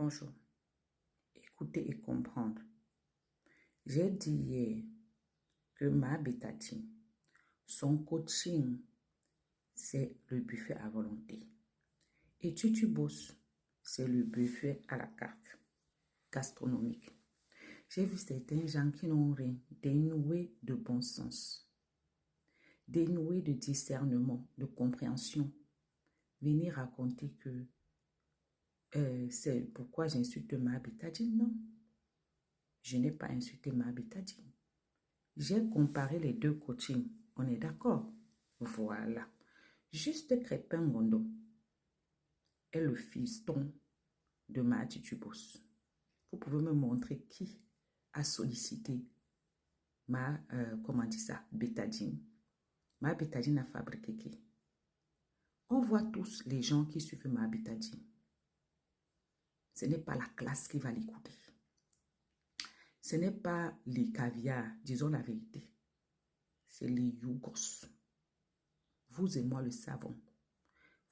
Bonjour. Écoutez et comprendre. J'ai dit hier que ma bétatine, son coaching, c'est le buffet à volonté. Et Tutubos, c'est le buffet à la carte gastronomique. J'ai vu certains gens qui n'ont rien, dénoués de bon sens, dénoués de discernement, de compréhension, venir raconter que c'est pourquoi j'insulte ma bétatine. Non, je n'ai pas insulté ma bétatine. J'ai comparé les deux coachings. On est d'accord? Voilà. Juste Crépin Gondo est le fiston de ma Tutubos. Vous pouvez me montrer qui a sollicité ma, bétadine. Ma bétadine a fabriqué qui? On voit tous les gens qui suivent ma bétadine. Ce n'est pas la classe qui va l'écouter. Ce n'est pas les caviars, disons la vérité. C'est les yougos. Vous et moi le savons.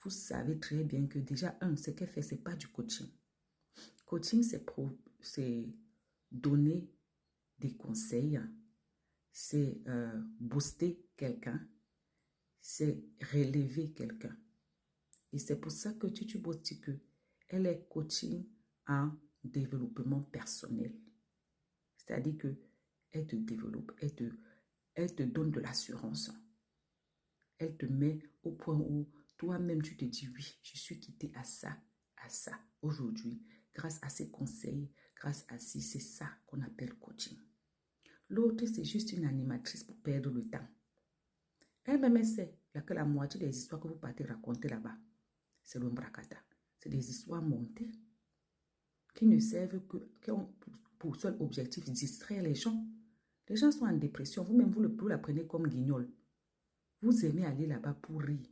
Vous savez très bien que déjà, ce qu'elle fait, ce n'est pas du coaching. Coaching, c'est donner des conseils, c'est booster quelqu'un, c'est relever quelqu'un. Et c'est pour ça que tu dis que elle est coaching en développement personnel. C'est-à-dire que elle te développe, elle te donne de l'assurance. Elle te met au point où toi-même tu te dis oui, je suis quitté à ça aujourd'hui, grâce à ces conseils, grâce à ci, c'est ça qu'on appelle coaching. L'autre, c'est juste une animatrice pour perdre le temps. Elle-même sait que la moitié des histoires que vous partez raconter là-bas, c'est le bracata. C'est des histoires montées qui ne servent que, qui ont pour seul objectif de distraire les gens. Les gens sont en dépression, vous-même vous la prenez comme guignol. Vous aimez aller là-bas pour rire.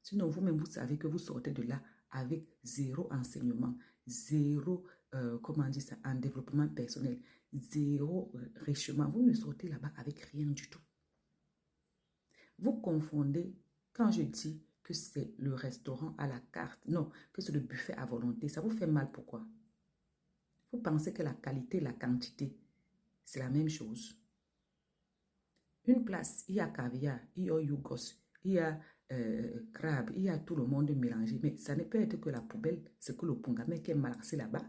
Sinon, vous-même, vous savez que vous sortez de là avec zéro enseignement, zéro, en développement personnel, zéro richement. Vous ne sortez là-bas avec rien du tout. Vous confondez, quand je dis que c'est le restaurant à la carte, non, que c'est le buffet à volonté, ça vous fait mal, pourquoi? Vous pensez que la qualité et la quantité, c'est la même chose. Une place, il y a caviar, il y a yougos, il y a crabe, il y a tout le monde mélangé. Mais ça ne peut être que la poubelle, c'est que le pongame qui est malaxé là-bas.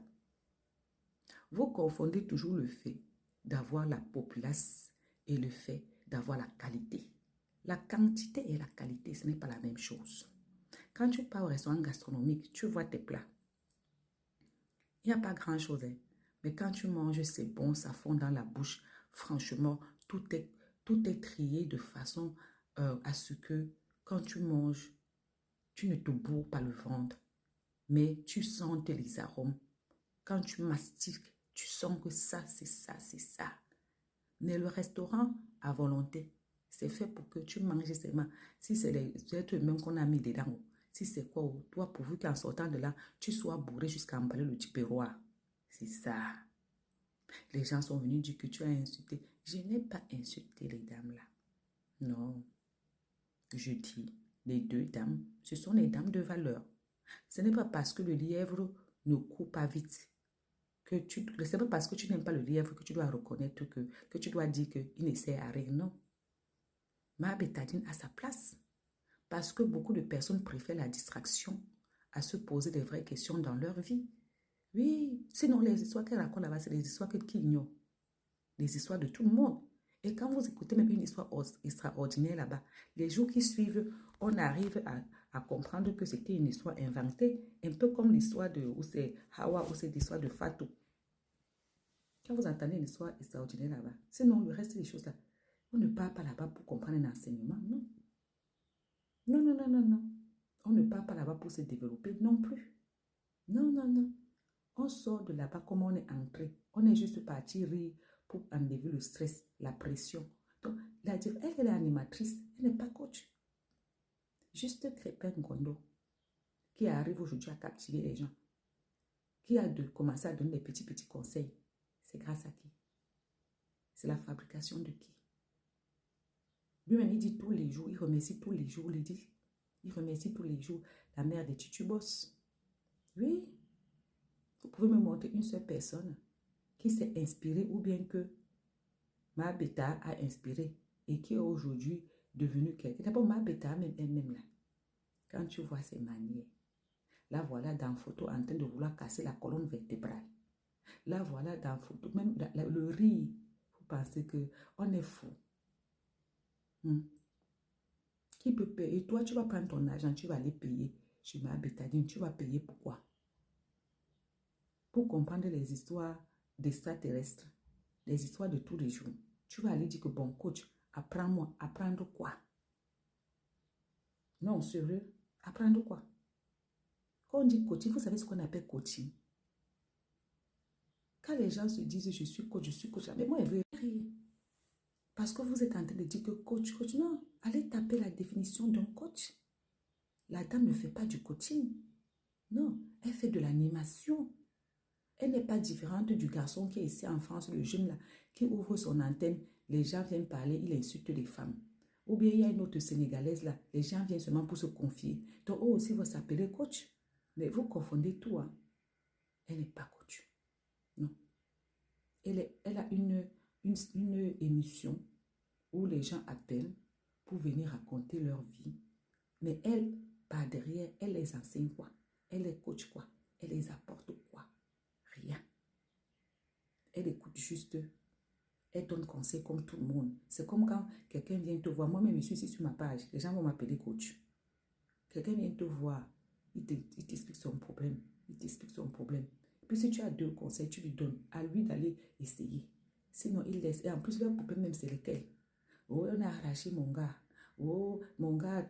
Vous confondez toujours le fait d'avoir la populace et le fait d'avoir la qualité. La quantité et la qualité, ce n'est pas la même chose. Quand tu pars au restaurant gastronomique, tu vois tes plats. Il n'y a pas grand-chose. Hein. Mais quand tu manges, c'est bon, ça fond dans la bouche. Franchement, tout est trié de façon à ce que quand tu manges, tu ne te bourres pas le ventre, mais tu sentes les arômes. Quand tu mastiques, tu sens que ça, c'est ça, c'est ça. Mais le restaurant à volonté, c'est fait pour que tu manges seulement. Si c'est les êtres humains qu'on a mis dedans, si c'est quoi, toi, pourvu qu'en sortant de là, tu sois bourré jusqu'à emballer le tupperware. C'est ça. Les gens sont venus dire que tu as insulté. Je n'ai pas insulté les dames là. Non. Je dis, les deux dames, ce sont les dames de valeur. Ce n'est pas parce que le lièvre ne court pas vite que c'est pas parce que tu n'aimes pas le lièvre que tu dois reconnaître que tu dois dire qu'il ne sert à rien. Non. Ma bétadine a sa place. Parce que beaucoup de personnes préfèrent la distraction à se poser des vraies questions dans leur vie. Oui, sinon les histoires qu'elle raconte là-bas, c'est des histoires qui ignorent. Les histoires de tout le monde. Et quand vous écoutez même une histoire extraordinaire là-bas, les jours qui suivent, on arrive à comprendre que c'était une histoire inventée, un peu comme l'histoire de où c'est Hawa, où c'est l'histoire de Fatou. Quand vous entendez une histoire extraordinaire là-bas, sinon le reste des choses là, on ne part pas là-bas pour comprendre un enseignement, non. Non, non, non, non, non. On ne part pas là-bas pour se développer non plus. Non, non, non. On sort de là-bas comme on est entré. On est juste parti rire pour enlever le stress, la pression. Donc, elle est animatrice, elle n'est pas coach. Juste Crépin Gondo, qui arrive aujourd'hui à captiver les gens, qui a commencé à donner des petits conseils. C'est grâce à qui? C'est la fabrication de qui? Lui-même, il dit tous les jours, il remercie tous les jours, il remercie tous les jours la mère des Tutubos. Oui. Vous pouvez me montrer une seule personne qui s'est inspirée ou bien que Ma Beta a inspiré et qui est aujourd'hui devenue quelqu'un. D'abord, Ma Beta même elle-même là, quand tu vois ses manières, là voilà dans photo en train de vouloir casser la colonne vertébrale. Là voilà dans photo, même le rire, vous pensez que on est fou. Qui peut payer? Et toi, tu vas prendre ton argent, tu vas aller payer chez Ma Bétadine. Tu vas payer pourquoi? Pour comprendre les histoires d'extraterrestres, les histoires de tous les jours. Tu vas aller dire que bon coach, apprends-moi. Apprendre quoi? Non, sérieux? Apprendre quoi? Quand on dit coaching, vous savez ce qu'on appelle coaching. Quand les gens se disent je suis coach, mais moi, je veux rire. Parce que vous êtes en train de dire que coach, non. Allez taper la définition d'un coach. La dame ne fait pas du coaching. Non, elle fait de l'animation. Elle n'est pas différente du garçon qui est ici en France, le jeune là, qui ouvre son antenne, les gens viennent parler, il insulte les femmes. Ou bien il y a une autre Sénégalaise là, les gens viennent seulement pour se confier. Donc eux aussi vont s'appeler coach. Mais vous confondez tout. Hein. Elle n'est pas coach. Non. Elle a une émission où les gens appellent pour venir raconter leur vie. Mais elle, par derrière, elle les enseigne quoi? Elle les coach quoi? Elle les apporte quoi? Rien. Elle écoute juste. Elle donne conseil comme tout le monde. C'est comme quand quelqu'un vient te voir. Moi-même, je suis ici sur ma page. Les gens vont m'appeler coach. Quelqu'un vient te voir. Il t'explique son problème. Il t'explique son problème. Puis si tu as 2 conseils, tu lui donnes. À lui d'aller essayer. Sinon, il laisse. Et en plus, leur problème même, c'est lequel? Oh, on a arraché mon gars. Oh, mon gars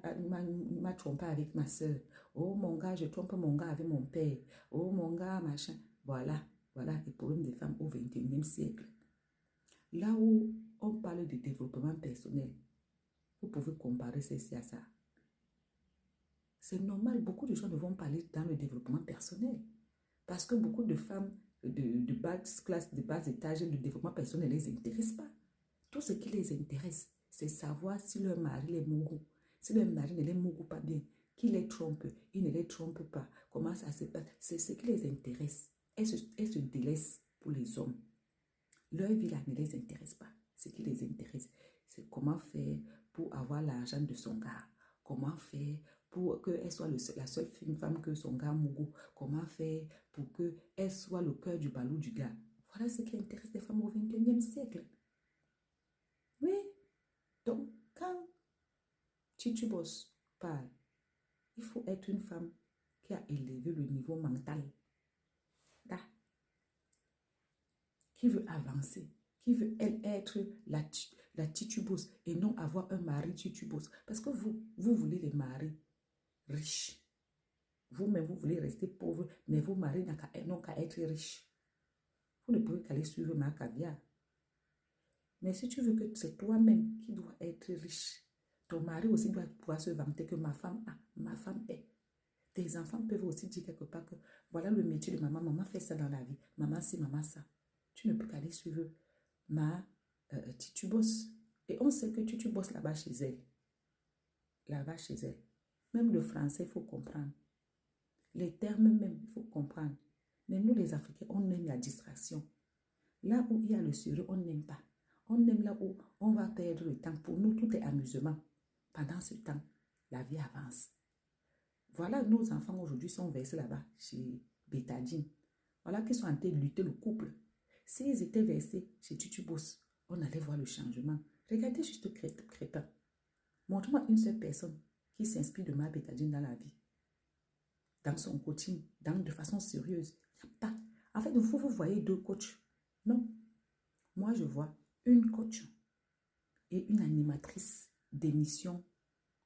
m'a trompé avec ma soeur. Oh, mon gars, je trompe mon gars avec mon père. Oh, mon gars, machin. Voilà, voilà les problèmes des femmes au XXIe siècle. Là où on parle de développement personnel, vous pouvez comparer ceci à ça. C'est normal, beaucoup de gens ne vont pas aller dans le développement personnel. Parce que beaucoup de femmes de bas classe, de bas étage, le développement personnel ne les intéresse pas. Tout ce qui les intéresse, c'est savoir si leur mari les mougou. Si leur mari ne les mougou pas bien, qui les trompe, il ne les trompe pas, comment ça se passe. C'est ce qui les intéresse. Elles se délaissent pour les hommes. Leur vie là ne les intéresse pas. Ce qui les intéresse, c'est comment faire pour avoir l'argent de son gars. Comment faire pour qu'elle soit la seule femme que son gars mougou. Comment faire pour qu'elle soit le cœur du ballot du gars. Voilà ce qui intéresse les femmes au XXIe siècle. Oui. Donc, quand Titubos parle, il faut être une femme qui a élevé le niveau mental. Là. Qui veut avancer, qui veut elle être la titubos et non avoir un mari titubos. Parce que vous voulez les maris riches. Vous-même, vous voulez rester pauvre, mais vos maris n'ont qu'à être riches. Vous ne pouvez qu'aller suivre ma caviar. Mais si tu veux que c'est toi-même qui dois être riche, ton mari aussi doit pouvoir se vanter que ma femme est. Tes enfants peuvent aussi dire quelque part que voilà le métier de maman. Maman fait ça dans la vie. Maman ci, maman ça. Tu ne peux qu'aller suivre ma titubos. Et on sait que titubos là-bas chez elle. Là-bas chez elle. Même le français, il faut comprendre. Les termes même, il faut comprendre. Mais nous, les Africains, on aime la distraction. Là où il y a le sérieux, on n'aime pas. On aime là où on va perdre le temps. Pour nous, tout est amusement. Pendant ce temps, la vie avance. Voilà, nos enfants aujourd'hui sont versés là-bas chez Bétadine. Voilà qu'ils sont en train de lutter le couple. S'ils étaient versés chez Titubos, on allait voir le changement. Regardez juste Crétin. Montre-moi une seule personne qui s'inspire de Ma Bétadine dans la vie. Dans son coaching, de façon sérieuse. Il n'y a pas. En fait, vous voyez 2 coachs. Non. Moi, je vois une coach et une animatrice d'émission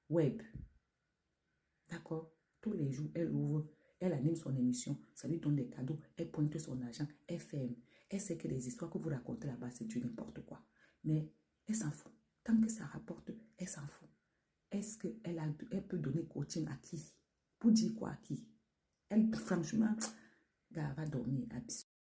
web. D'accord? Tous les jours, elle ouvre, elle anime son émission, ça lui donne des cadeaux, elle pointe son argent, elle ferme. Elle sait que les histoires que vous racontez là-bas, c'est du n'importe quoi. Mais elle s'en fout. Tant que ça rapporte, elle s'en fout. Est-ce qu'elle peut donner coaching à qui? Pour dire quoi à qui? Elle, franchement, elle va dormir.